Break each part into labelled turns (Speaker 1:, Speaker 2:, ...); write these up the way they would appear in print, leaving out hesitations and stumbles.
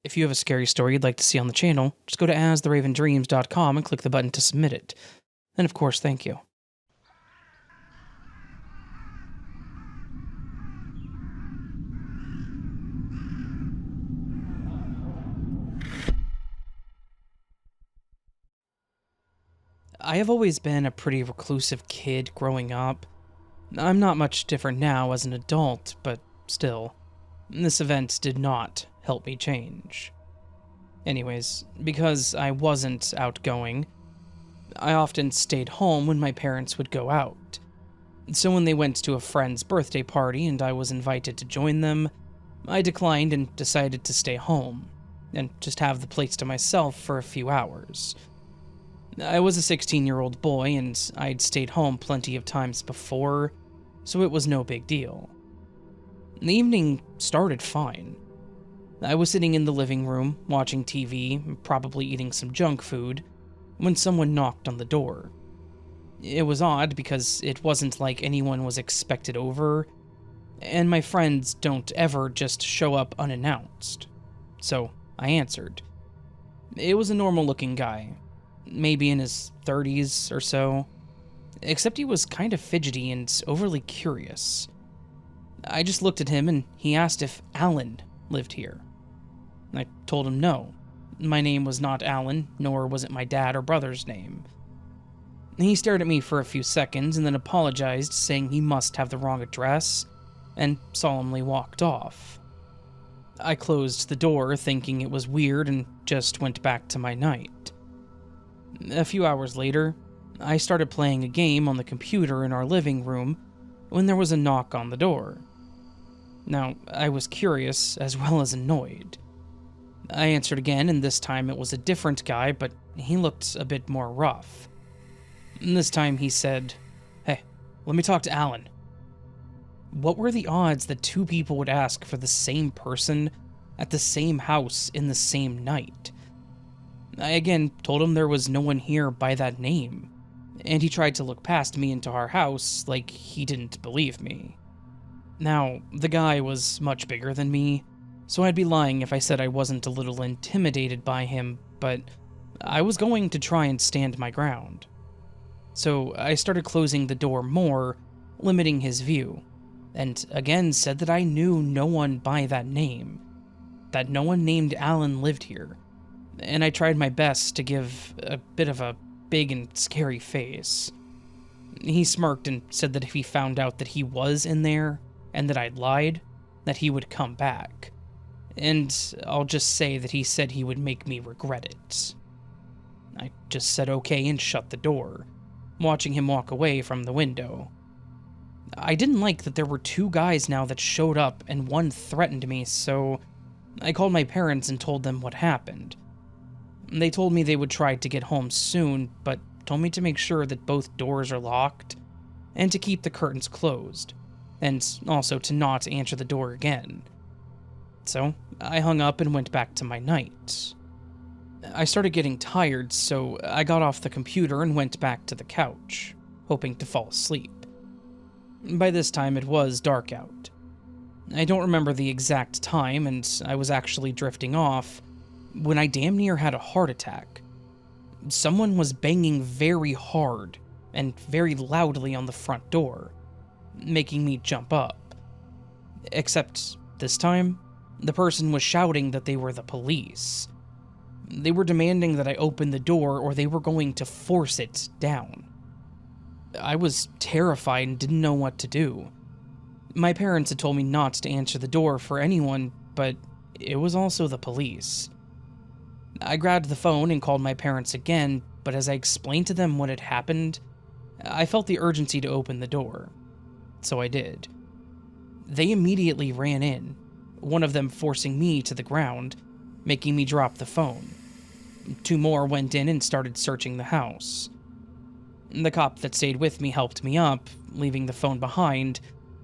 Speaker 1: If you have a scary story you'd like to see on the channel, just go to astheravendreams.com and click the button to submit it. And of course, thank you. I have always been a pretty reclusive kid growing up. I'm not much different now as an adult, but still, this event did not help me change. Anyways, because I wasn't outgoing, I often stayed home when my parents would go out. So when they went to a friend's birthday party and I was invited to join them, I declined and decided to stay home, and just have the place to myself for a few hours. I was a 16-year-old boy and I'd stayed home plenty of times before, so it was no big deal. The evening started fine. I was sitting in the living room, watching TV, probably eating some junk food, when someone knocked on the door. It was odd because it wasn't like anyone was expected over, and my friends don't ever just show up unannounced. So I answered. It was a normal-looking guy, maybe in his 30s or so, except he was kind of fidgety and overly curious. I just looked at him and he asked if Alan lived here. I told him no. My name was not Alan, nor was it my dad or brother's name. He stared at me for a few seconds and then apologized, saying he must have the wrong address, and solemnly walked off. I closed the door, thinking it was weird, and just went back to my night. A few hours later, I started playing a game on the computer in our living room when there was a knock on the door. Now, I was curious as well as annoyed. I answered again, and this time it was a different guy, but he looked a bit more rough. And this time he said, "Hey, let me talk to Alan." What were the odds that two people would ask for the same person at the same house in the same night? I again told him there was no one here by that name, and he tried to look past me into our house like he didn't believe me. Now, the guy was much bigger than me, so I'd be lying if I said I wasn't a little intimidated by him, but I was going to try and stand my ground. So I started closing the door more, limiting his view, and again said that I knew no one by that name, that no one named Alan lived here, and I tried my best to give a bit of a big and scary face. He smirked and said that if he found out that he was in there, and that I'd lied, that he would come back. And I'll just say that he said he would make me regret it. I just said okay and shut the door, watching him walk away from the window. I didn't like that there were two guys now that showed up and one threatened me, so I called my parents and told them what happened. They told me they would try to get home soon, but told me to make sure that both doors are locked and to keep the curtains closed, and also to not answer the door again. So I hung up and went back to my night. I started getting tired, so I got off the computer and went back to the couch, hoping to fall asleep. By this time, it was dark out. I don't remember the exact time, and I was actually drifting off when I damn near had a heart attack. Someone was banging very hard and very loudly on the front door, making me jump up. Except this time, the person was shouting that they were the police. They were demanding that I open the door or they were going to force it down. I was terrified and didn't know what to do. My parents had told me not to answer the door for anyone, but it was also the police. I grabbed the phone and called my parents again, but as I explained to them what had happened, I felt the urgency to open the door. So I did. They immediately ran in, one of them forcing me to the ground, making me drop the phone. Two more went in and started searching the house. The cop that stayed with me helped me up, leaving the phone behind,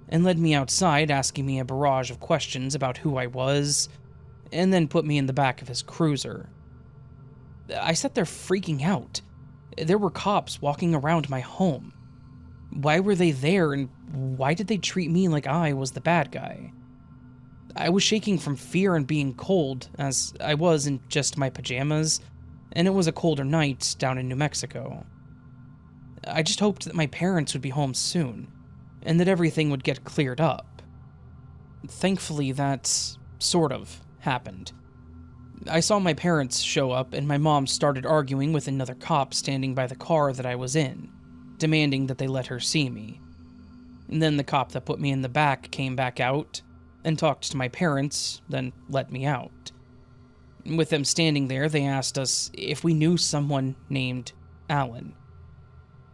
Speaker 1: and led me outside, asking me a barrage of questions about who I was, and then put me in the back of his cruiser. I sat there freaking out. There were cops walking around my home. Why were they there, and why did they treat me like I was the bad guy? I was shaking from fear and being cold, as I was in just my pajamas, and it was a colder night down in New Mexico. I just hoped that my parents would be home soon, and that everything would get cleared up. Thankfully, that sort of happened. I saw my parents show up, and my mom started arguing with another cop standing by the car that I was in, demanding that they let her see me. And then the cop that put me in the back came back out and talked to my parents, then let me out. With them standing there, they asked us if we knew someone named Alan.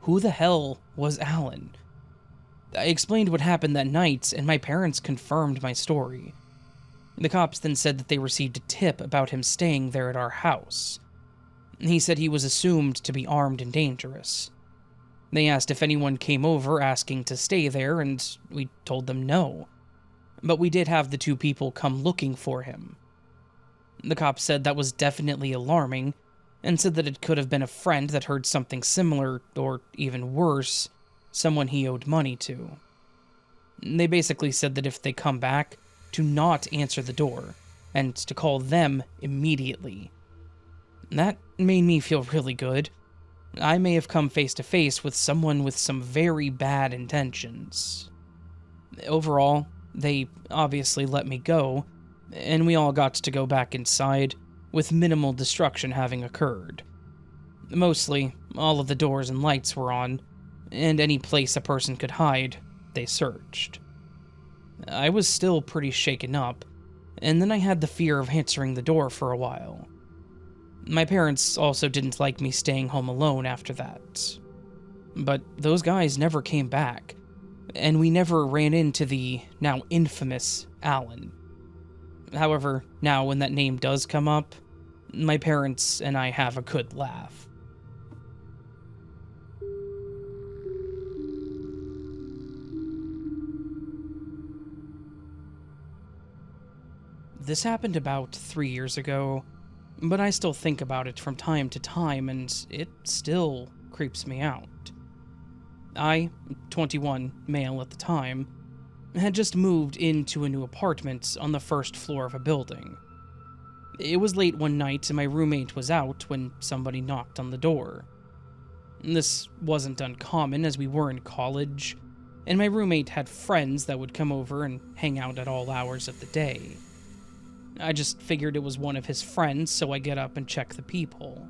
Speaker 1: Who the hell was Alan? I explained what happened that night, and my parents confirmed my story. The cops then said that they received a tip about him staying there at our house. He said he was assumed to be armed and dangerous. They asked if anyone came over asking to stay there, and we told them no. But we did have the two people come looking for him. The cops said that was definitely alarming, and said that it could have been a friend that heard something similar, or even worse, someone he owed money to. They basically said that if they come back, to not answer the door, and to call them immediately. That made me feel really good. I may have come face to face with someone with some very bad intentions. Overall, they obviously let me go, and we all got to go back inside, with minimal destruction having occurred. Mostly, all of the doors and lights were on, and any place a person could hide, they searched. I was still pretty shaken up, and then I had the fear of answering the door for a while. My parents also didn't like me staying home alone after that. But those guys never came back, and we never ran into the now infamous Alan. However, now when that name does come up, my parents and I have a good laugh. This happened about 3 years ago, but I still think about it from time to time, and it still creeps me out. I, 21, male at the time, had just moved into a new apartment on the first floor of a building. It was late one night and my roommate was out when somebody knocked on the door. This wasn't uncommon as we were in college, and my roommate had friends that would come over and hang out at all hours of the day. I just figured it was one of his friends, so I get up and check the peephole.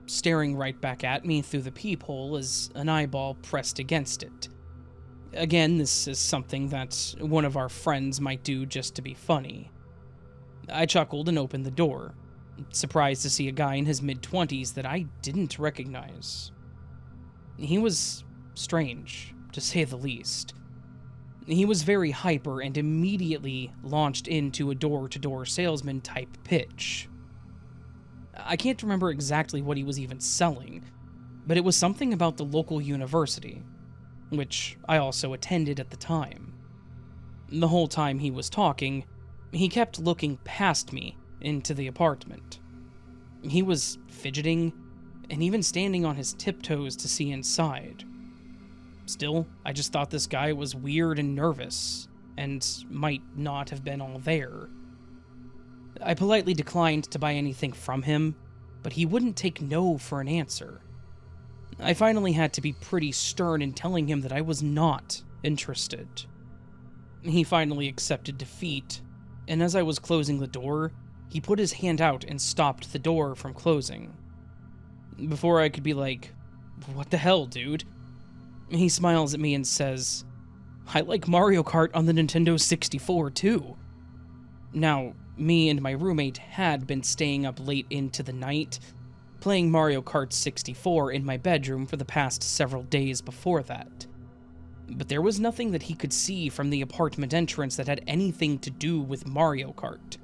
Speaker 1: Staring right back at me through the peephole is an eyeball pressed against it. Again, this is something that one of our friends might do just to be funny. I chuckled and opened the door, surprised to see a guy in his mid-20s that I didn't recognize. He was strange, to say the least. He was very hyper and immediately launched into a door-to-door salesman type pitch. I can't remember exactly what he was even selling, but it was something about the local university, which I also attended at the time. The whole time he was talking, he kept looking past me into the apartment. He was fidgeting, and even standing on his tiptoes to see inside. Still, I just thought this guy was weird and nervous, and might not have been all there. I politely declined to buy anything from him, but he wouldn't take no for an answer. I finally had to be pretty stern in telling him that I was not interested. He finally accepted defeat, and as I was closing the door, he put his hand out and stopped the door from closing. Before I could be like, "What the hell, dude?" He smiles at me and says, "I like Mario Kart on the Nintendo 64 too." Now, me and my roommate had been staying up late into the night, playing Mario Kart 64 in my bedroom for the past several days before that. But there was nothing that he could see from the apartment entrance that had anything to do with Mario Kart.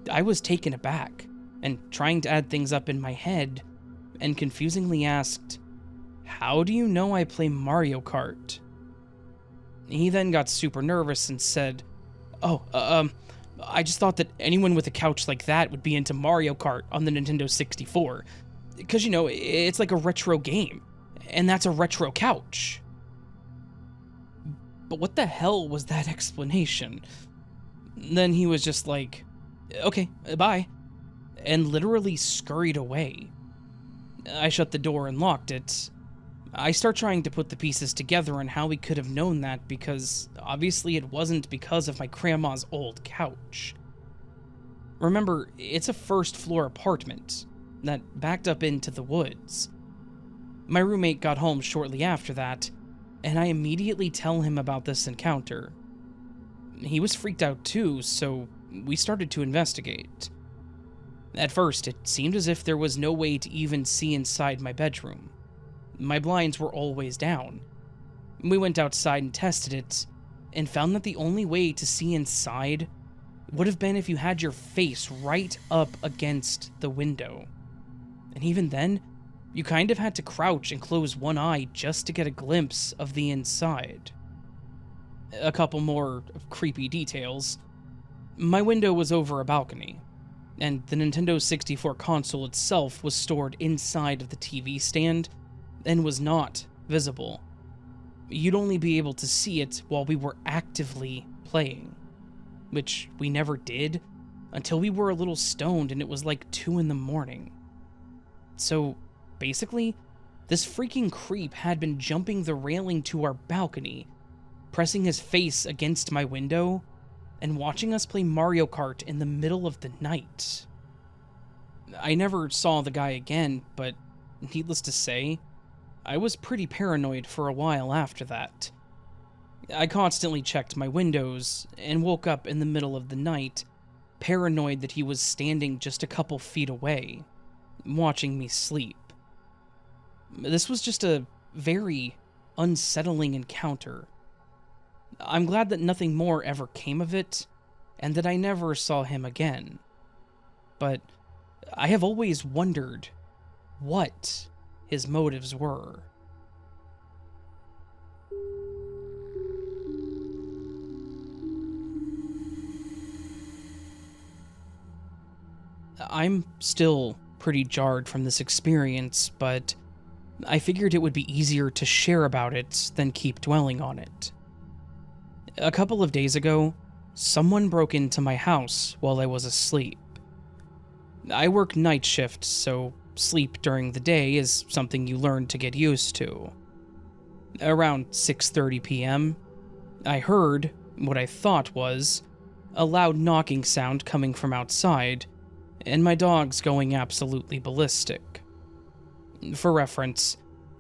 Speaker 1: I was taken aback, and trying to add things up in my head, and confusingly asked, "How do you know I play Mario Kart?" He then got super nervous and said, I just thought that anyone with a couch like that would be into Mario Kart on the Nintendo 64. Because, it's like a retro game, and that's a retro couch." But what the hell was that explanation? Then he was just like, "Okay, bye," and literally scurried away. I shut the door and locked it. I start trying to put the pieces together on how we could have known that, because obviously it wasn't because of my grandma's old couch. Remember, it's a first-floor apartment that backed up into the woods. My roommate got home shortly after that, and I immediately tell him about this encounter. He was freaked out too, so we started to investigate. At first, it seemed as if there was no way to even see inside my bedroom. My blinds were always down. We went outside and tested it, and found that the only way to see inside would have been if you had your face right up against the window. And even then, you kind of had to crouch and close one eye just to get a glimpse of the inside. A couple more creepy details. My window was over a balcony, and the Nintendo 64 console itself was stored inside of the TV stand and was not visible. You'd only be able to see it while we were actively playing, which we never did until we were a little stoned and it was like 2 in the morning. So basically, this freaking creep had been jumping the railing to our balcony, pressing his face against my window, and watching us play Mario Kart in the middle of the night. I never saw the guy again, but needless to say, I was pretty paranoid for a while after that. I constantly checked my windows and woke up in the middle of the night, paranoid that he was standing just a couple feet away, watching me sleep. This was just a very unsettling encounter. I'm glad that nothing more ever came of it, and that I never saw him again. But I have always wondered what his motives were. I'm still pretty jarred from this experience, but I figured it would be easier to share about it than keep dwelling on it. A couple of days ago, someone broke into my house while I was asleep. I work night shifts, so sleep during the day is something you learn to get used to. Around 6:30 p.m., I heard what I thought was a loud knocking sound coming from outside, and my dogs going absolutely ballistic. For reference,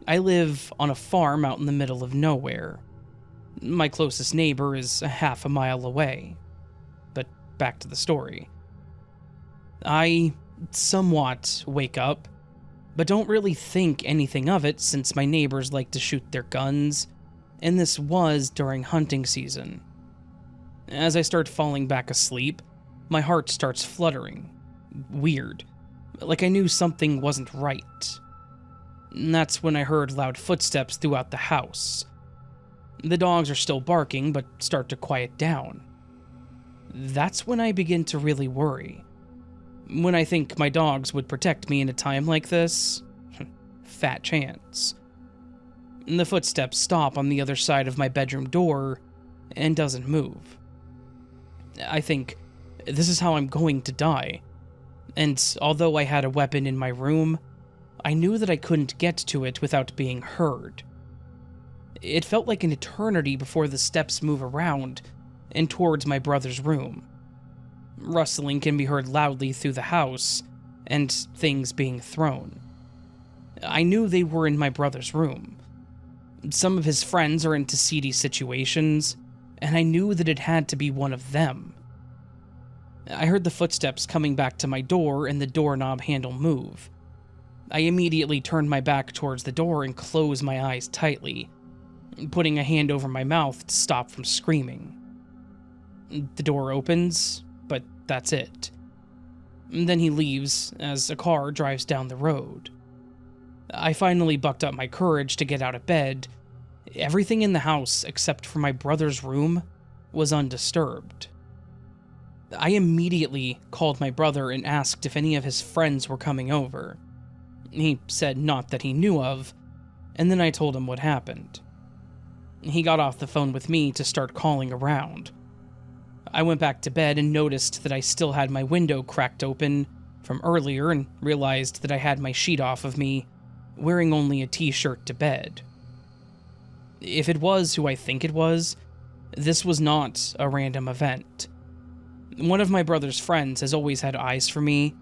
Speaker 1: I live on a farm out in the middle of nowhere. My closest neighbor is a half a mile away. But back to the story. I somewhat wake up, but don't really think anything of it since my neighbors like to shoot their guns, and this was during hunting season. As I start falling back asleep, my heart starts fluttering. Weird. Like I knew something wasn't right. And that's when I heard loud footsteps throughout the house. The dogs are still barking, but start to quiet down. That's when I begin to really worry. When I think my dogs would protect me in a time like this, fat chance. The footsteps stop on the other side of my bedroom door and doesn't move. I think, this is how I'm going to die. And although I had a weapon in my room, I knew that I couldn't get to it without being heard. It felt like an eternity before the steps move around and towards my brother's room. Rustling can be heard loudly through the house, and things being thrown. I knew they were in my brother's room. Some of his friends are into seedy situations, and I knew that it had to be one of them. I heard the footsteps coming back to my door and the doorknob handle move. I immediately turned my back towards the door and closed my eyes tightly, putting a hand over my mouth to stop from screaming. The door opens, but that's it. Then he leaves as a car drives down the road. I finally bucked up my courage to get out of bed. Everything in the house, except for my brother's room, was undisturbed. I immediately called my brother and asked if any of his friends were coming over. He said not that he knew of, and then I told him what happened. He got off the phone with me to start calling around. I went back to bed and noticed that I still had my window cracked open from earlier and realized that I had my sheet off of me, wearing only a t-shirt to bed. If it was who I think it was, this was not a random event. One of my brother's friends has always had eyes for me,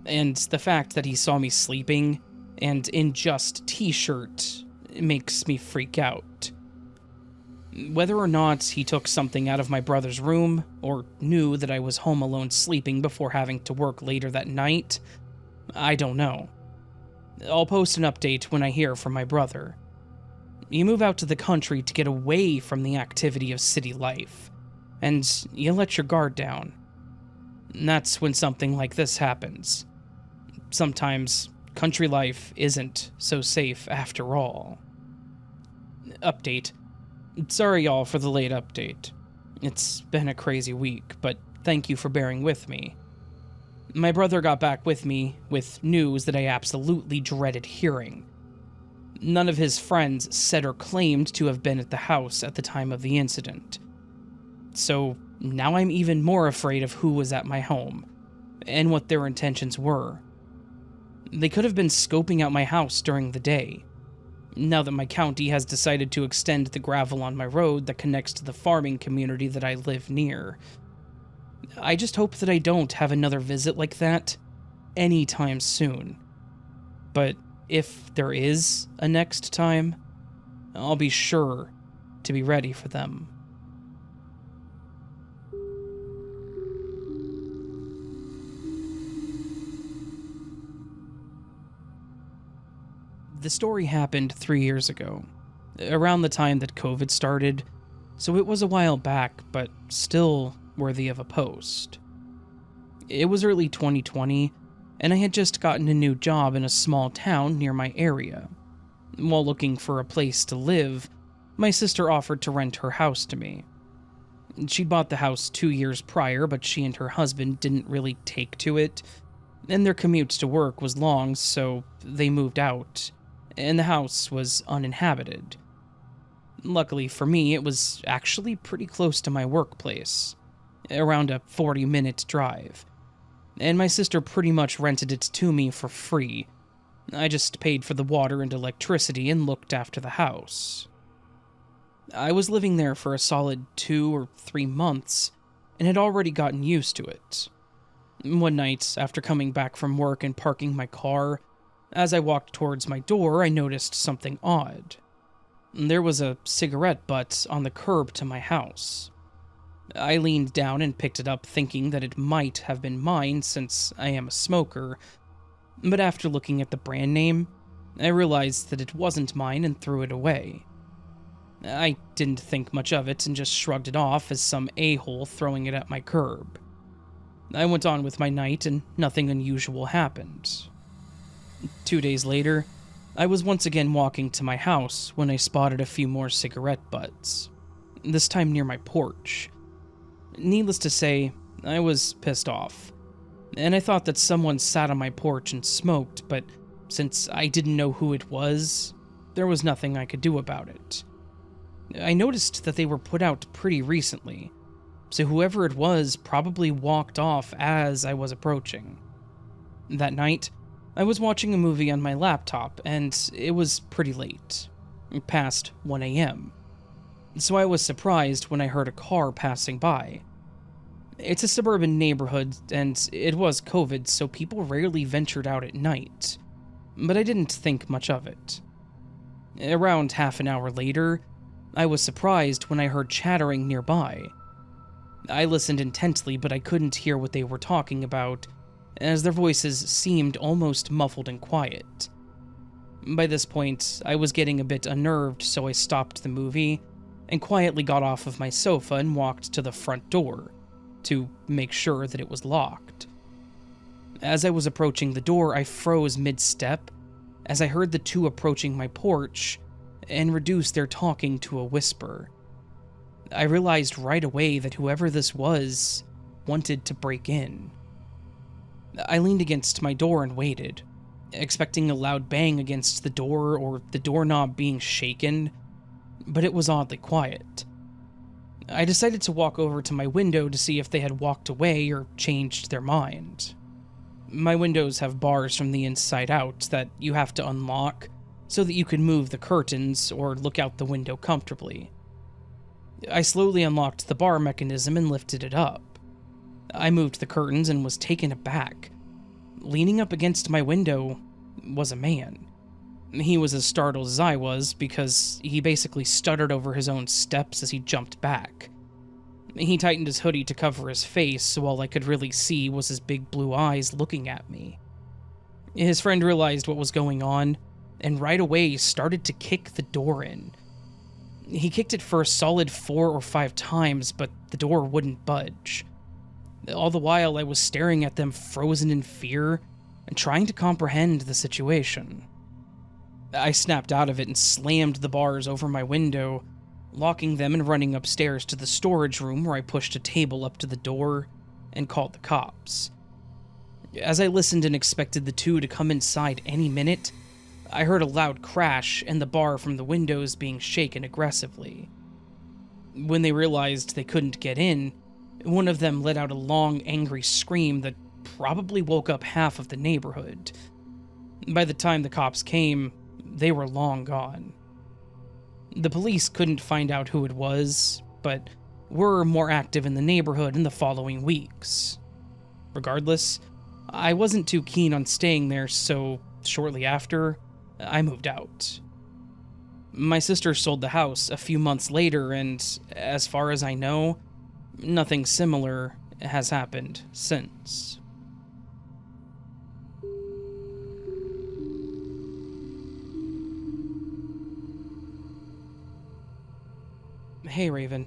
Speaker 1: and the fact that he saw me sleeping and in just t-shirt makes me freak out. Whether or not he took something out of my brother's room or knew that I was home alone sleeping before having to work later that night, I don't know. I'll post an update when I hear from my brother. You move out to the country to get away from the activity of city life, and you let your guard down. And that's when something like this happens. Sometimes country life isn't so safe after all. Update. Sorry y'all for the late update. It's been a crazy week, but thank you for bearing with me. My brother got back with me with news that I absolutely dreaded hearing. None of his friends said or claimed to have been at the house at the time of the incident. So now I'm even more afraid of who was at my home, and what their intentions were. They could have been scoping out my house during the day, now that my county has decided to extend the gravel on my road that connects to the farming community that I live near. I just hope that I don't have another visit like that anytime soon. But if there is a next time, I'll be sure to be ready for them. The story happened 3 years ago, around the time that COVID started, so it was a while back, but still worthy of a post. It was early 2020, and I had just gotten a new job in a small town near my area. While looking for a place to live, my sister offered to rent her house to me. She'd bought the house 2 years prior, but she and her husband didn't really take to it, and their commute to work was long, so they moved out, and the house was uninhabited. Luckily for me, it was actually pretty close to my workplace, around a 40-minute drive, and my sister pretty much rented it to me for free. I just paid for the water and electricity and looked after the house. I was living there for a solid 2 or 3 months, and had already gotten used to it. One night, after coming back from work and parking my car, as I walked towards my door, I noticed something odd. There was a cigarette butt on the curb to my house. I leaned down and picked it up, thinking that it might have been mine since I am a smoker, but after looking at the brand name, I realized that it wasn't mine and threw it away. I didn't think much of it and just shrugged it off as some a-hole throwing it at my curb. I went on with my night and nothing unusual happened. 2 days later, I was once again walking to my house when I spotted a few more cigarette butts, this time near my porch. Needless to say, I was pissed off, and I thought that someone sat on my porch and smoked, but since I didn't know who it was, there was nothing I could do about it. I noticed that they were put out pretty recently, so whoever it was probably walked off as I was approaching. That night, I was watching a movie on my laptop, and it was pretty late, past 1 a.m., so I was surprised when I heard a car passing by. It's a suburban neighborhood, and it was COVID, so people rarely ventured out at night, but I didn't think much of it. Around half an hour later, I was surprised when I heard chattering nearby. I listened intently, but I couldn't hear what they were talking about, as their voices seemed almost muffled and quiet. By this point, I was getting a bit unnerved, so I stopped the movie and quietly got off of my sofa and walked to the front door to make sure that it was locked. As I was approaching the door, I froze mid-step as I heard the two approaching my porch and reduced their talking to a whisper. I realized right away that whoever this was wanted to break in. I leaned against my door and waited, expecting a loud bang against the door or the doorknob being shaken, but it was oddly quiet. I decided to walk over to my window to see if they had walked away or changed their mind. My windows have bars from the inside out that you have to unlock so that you can move the curtains or look out the window comfortably. I slowly unlocked the bar mechanism and lifted it up. I moved the curtains and was taken aback. Leaning up against my window was a man. He was as startled as I was because he basically stuttered over his own steps as he jumped back. He tightened his hoodie to cover his face, so all I could really see was his big blue eyes looking at me. His friend realized what was going on, and right away started to kick the door in. He kicked it for a solid 4 or 5 times, but the door wouldn't budge. All the while I was staring at them frozen in fear and trying to comprehend the situation. I snapped out of it and slammed the bars over my window, locking them and running upstairs to the storage room where I pushed a table up to the door and called the cops. As I listened and expected the two to come inside any minute, I heard a loud crash and the bar from the windows being shaken aggressively. When they realized they couldn't get in, one of them let out a long, angry scream that probably woke up half of the neighborhood. By the time the cops came, they were long gone. The police couldn't find out who it was, but were more active in the neighborhood in the following weeks. Regardless, I wasn't too keen on staying there, so shortly after, I moved out. My sister sold the house a few months later, and as far as I know, nothing similar has happened since. Hey Raven,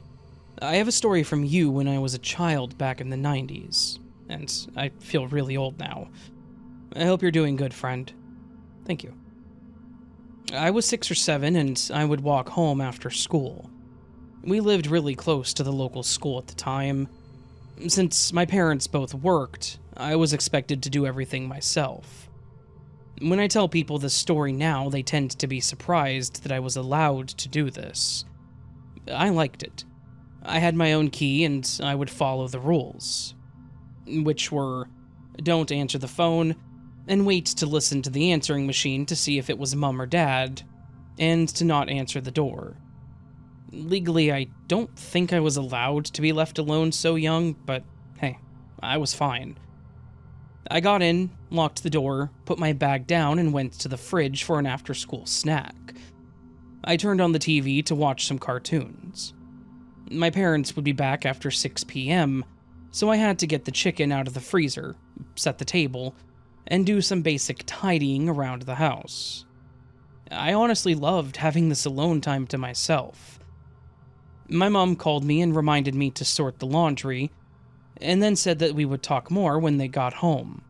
Speaker 1: I have a story from you when I was a child back in the 90s, and I feel really old now. I hope you're doing good, friend. Thank you. I was 6 or 7, and I would walk home after school. We lived really close to the local school at the time. Since my parents both worked, I was expected to do everything myself. When I tell people this story now, they tend to be surprised that I was allowed to do this. I liked it. I had my own key and I would follow the rules, which were, don't answer the phone, and wait to listen to the answering machine to see if it was mom or dad, and to not answer the door. Legally, I don't think I was allowed to be left alone so young, but hey, I was fine. I got in, locked the door, put my bag down, and went to the fridge for an after-school snack. I turned on the TV to watch some cartoons. My parents would be back after 6 p.m., so I had to get the chicken out of the freezer, set the table, and do some basic tidying around the house. I honestly loved having this alone time to myself. My mom called me and reminded me to sort the laundry, and then said that we would talk more when they got home.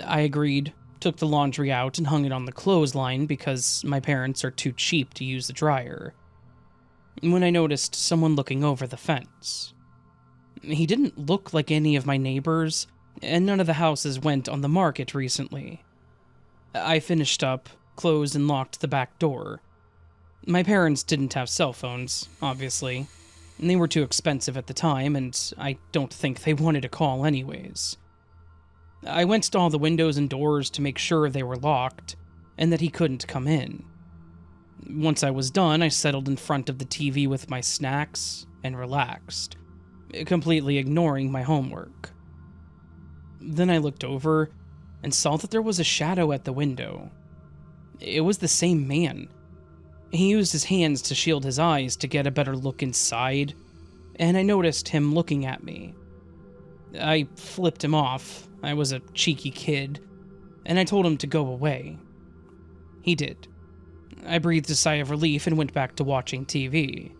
Speaker 1: I agreed, took the laundry out and hung it on the clothesline because my parents are too cheap to use the dryer. When I noticed someone looking over the fence. He didn't look like any of my neighbors, and none of the houses went on the market recently. I finished up, closed and locked the back door. My parents didn't have cell phones, obviously. They were too expensive at the time, and I don't think they wanted a call anyways. I went to all the windows and doors to make sure they were locked, and that he couldn't come in. Once I was done, I settled in front of the TV with my snacks and relaxed, completely ignoring my homework. Then I looked over and saw that there was a shadow at the window. It was the same man. He used his hands to shield his eyes to get a better look inside, and I noticed him looking at me. I flipped him off. I was a cheeky kid, and I told him to go away. He did. I breathed a sigh of relief and went back to watching TV.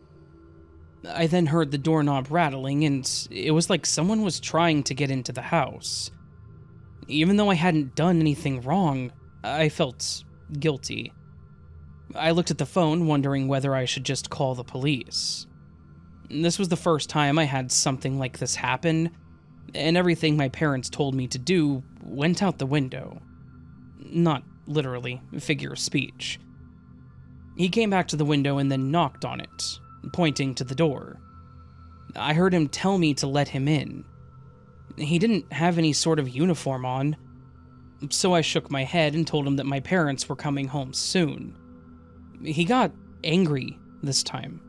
Speaker 1: I then heard the doorknob rattling, and it was like someone was trying to get into the house. Even though I hadn't done anything wrong, I felt guilty. I looked at the phone, wondering whether I should just call the police. This was the first time I had something like this happen, and everything my parents told me to do went out the window. Not literally, figure of speech. He came back to the window and then knocked on it, pointing to the door. I heard him tell me to let him in. He didn't have any sort of uniform on, so I shook my head and told him that my parents were coming home soon. He got angry this time.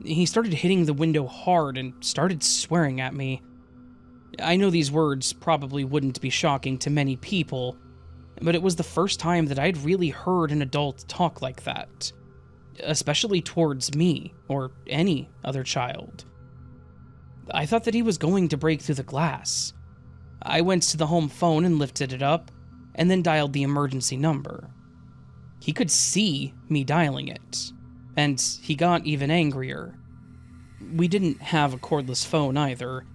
Speaker 1: He started hitting the window hard and started swearing at me. I know these words probably wouldn't be shocking to many people, but it was the first time that I'd really heard an adult talk like that, especially towards me or any other child. I thought that he was going to break through the glass. I went to the home phone and lifted it up, and then dialed the emergency number. He could see me dialing it, and he got even angrier. We didn't have a cordless phone either.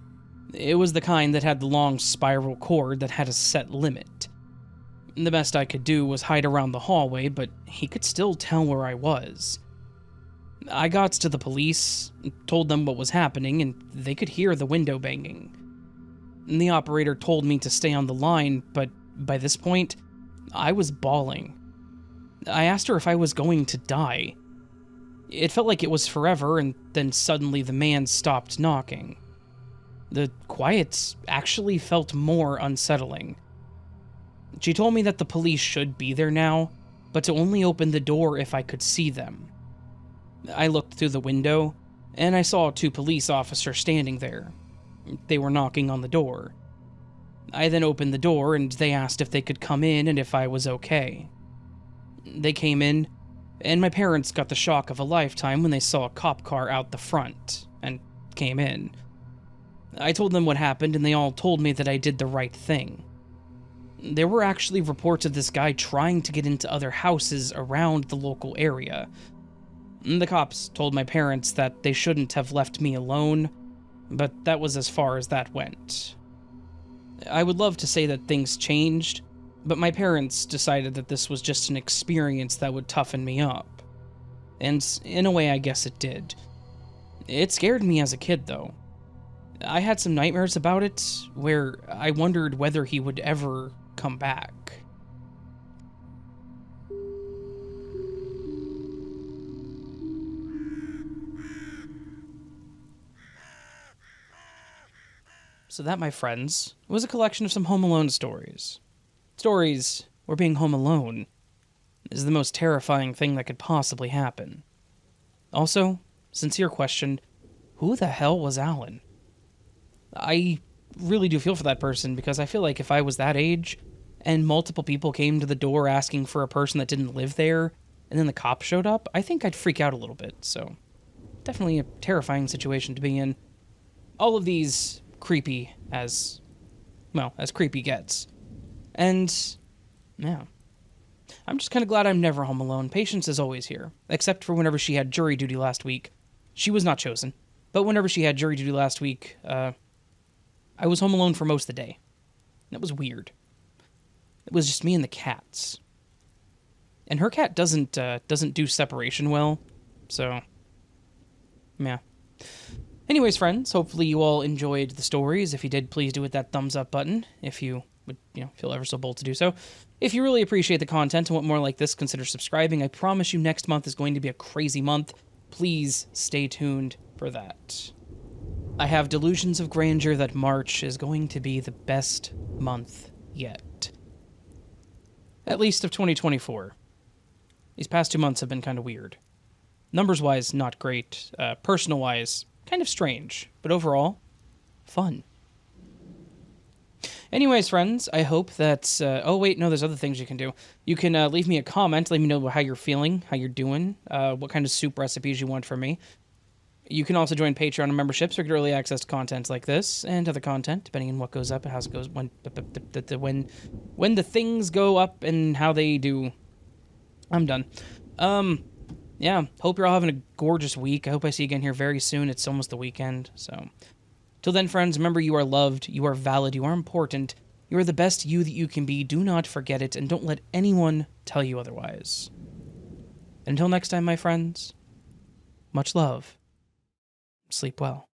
Speaker 1: It was the kind that had the long spiral cord that had a set limit. The best I could do was hide around the hallway, but he could still tell where I was. I got to the police, told them what was happening, and they could hear the window banging. The operator told me to stay on the line, but by this point, I was bawling. I asked her if I was going to die. It felt like it was forever, and then suddenly the man stopped knocking. The quiet actually felt more unsettling. She told me that the police should be there now, but to only open the door if I could see them. I looked through the window, and I saw 2 police officers standing there. They were knocking on the door. I then opened the door, and they asked if they could come in and if I was okay. They came in, and my parents got the shock of a lifetime when they saw a cop car out the front, and came in. I told them what happened, and they all told me that I did the right thing. There were actually reports of this guy trying to get into other houses around the local area. The cops told my parents that they shouldn't have left me alone, but that was as far as that went. I would love to say that things changed, but my parents decided that this was just an experience that would toughen me up. And in a way, I guess it did. It scared me as a kid, though. I had some nightmares about it, where I wondered whether he would ever come back. So that, my friends, was a collection of some Home Alone stories. Stories where being home alone is the most terrifying thing that could possibly happen. Also, sincere question, who the hell was Alan? I really do feel for that person, because I feel like if I was that age, and multiple people came to the door asking for a person that didn't live there, and then the cops showed up, I think I'd freak out a little bit, so definitely a terrifying situation to be in. All of these creepy as creepy gets. And, yeah. I'm just kind of glad I'm never home alone. Patience is always here, except for whenever she had jury duty last week. She was not chosen, but whenever she had jury duty last week, I was home alone for most of the day. That was weird. It was just me and the cats. And her cat doesn't do separation well, so, yeah. Anyways, friends, hopefully you all enjoyed the stories. If you did, please do hit that thumbs up button, if you would, feel ever so bold to do so. If you really appreciate the content and want more like this, consider subscribing. I promise you next month is going to be a crazy month. Please stay tuned for that. I have delusions of grandeur that March is going to be the best month yet. At least of 2024. These past 2 months have been kind of weird. Numbers-wise, not great. Personal-wise, kind of strange. But overall, fun. Anyways, friends, I hope that... oh, wait, no, there's other things you can do. You can leave me a comment, let me know how you're feeling, how you're doing, what kind of soup recipes you want from me. You can also join Patreon and memberships for early access to content like this and other content, depending on what goes up and how it goes, when the things go up and how they do. I'm done. Yeah, hope you're all having a gorgeous week. I hope I see you again here very soon. It's almost the weekend, so... Till then, friends, remember you are loved, you are valid, you are important, you are the best you that you can be. Do not forget it, and don't let anyone tell you otherwise. Until next time, my friends, much love. Sleep well.